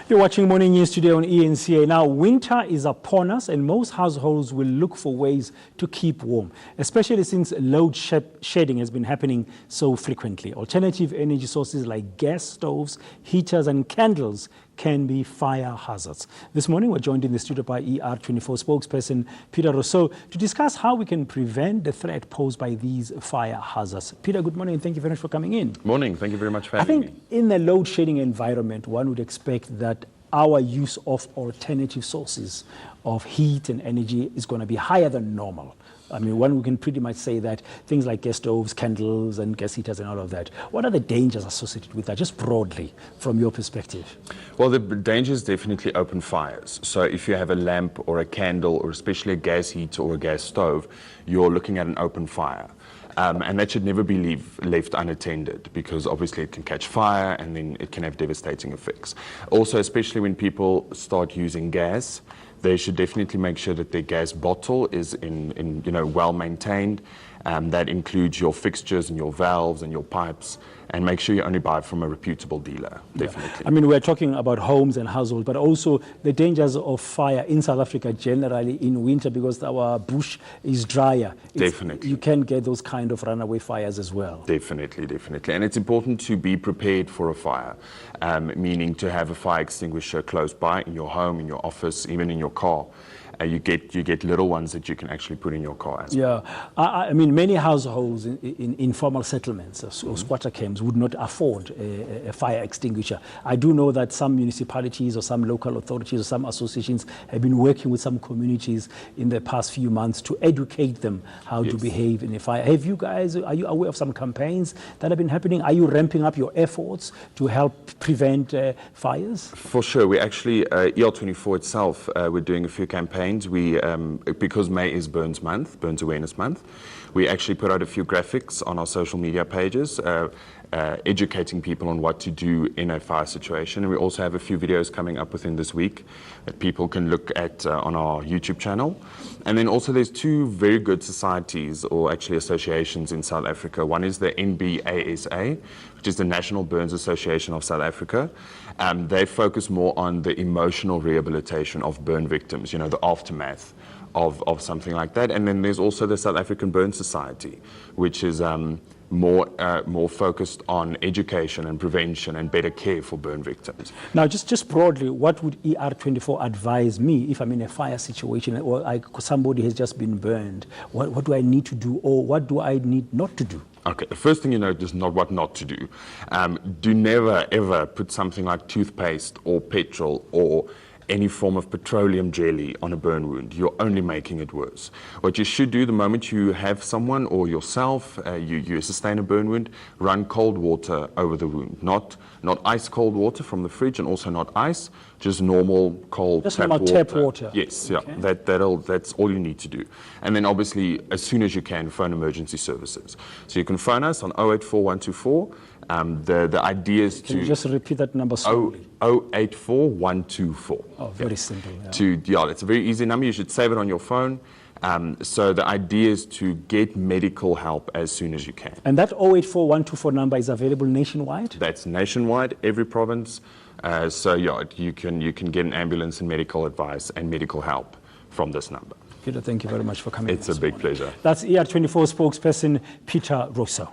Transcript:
You're watching Morning News today on ENCA. Now, winter is upon us and most households will look for ways to keep warm, especially since load shedding has been happening so frequently. Alternative energy sources like gas stoves, heaters and candles can be fire hazards. This morning, we're joined in the studio by ER24 spokesperson Pieter Rossouw to discuss how we can prevent the threat posed by these fire hazards. Peter, good morning and thank you very much for coming in. Morning, thank you very much for having me. I think in the load shedding environment, one would expect that our use of alternative sources of heat and energy is going to be higher than normal. I mean, we can pretty much say that things like gas stoves, candles and gas heaters and all of that. What are the dangers associated with that, just broadly, from your perspective? Well, the danger is definitely open fires. So if you have a lamp or a candle or especially a gas heater or a gas stove, you're looking at an open fire. And that should never be left unattended because obviously it can catch fire and then it can have devastating effects. Also, especially when people start using gas, they should definitely make sure that their gas bottle is well maintained. That includes your fixtures and your valves and your pipes, and make sure you only buy it from a reputable dealer, definitely. Yeah. I mean, we're talking about homes and households, but also the dangers of fire in South Africa generally in winter because our bush is drier. Definitely. You can get those kind of runaway fires as well. Definitely, definitely. And it's important to be prepared for a fire, meaning to have a fire extinguisher close by in your home, in your office, even in your car. You get little ones that you can actually put in your car as well. Yeah, I mean, many households in informal settlements or squatter camps would not afford a fire extinguisher. I do know that some municipalities or some local authorities or some associations have been working with some communities in the past few months to educate them how to behave in a fire. Have you guys, are you aware of some campaigns that have been happening? Are you ramping up your efforts to help prevent fires? For sure. We actually, ER24 itself, we're doing a few campaigns. We, because May is Burns Month, Burns Awareness Month, we actually put out a few graphics on our social media pages, educating people on what to do in a fire situation. And we also have a few videos coming up within this week that people can look at on our YouTube channel. And then also there's two very good societies or actually associations in South Africa. One is the NBASA, which is the National Burns Association of South Africa. They focus more on the emotional rehabilitation of burn victims, you know, the aftermath of something like that. And then there's also the South African Burn Society, which is more focused on education and prevention and better care for burn victims. Now, just broadly, what would ER24 advise me if I'm in a fire situation or somebody has just been burned? What do I need to do or what do I need not to do? Okay, the first thing you know is what not to do. Do never, ever put something like toothpaste or petrol or any form of petroleum jelly on a burn wound. You're only making it worse. What you should do the moment you have someone or yourself, you sustain a burn wound, run cold water over the wound. Not ice cold water from the fridge and also not ice, just normal cold tap water. Yes, yeah, okay. That's all you need to do. And then obviously, as soon as you can, phone emergency services. So you can phone us on 084 124. The idea is Can you just repeat that number slowly? 084 124. Oh, very simple. Yeah. It's a very easy number. You should save it on your phone. So the idea is to get medical help as soon as you can. And that 084 124 number is available nationwide? That's nationwide, every province. So yeah, you can get an ambulance and medical advice and medical help from this number. Peter, thank you very much for coming. It's a big pleasure. That's ER24 spokesperson Pieter Rossouw.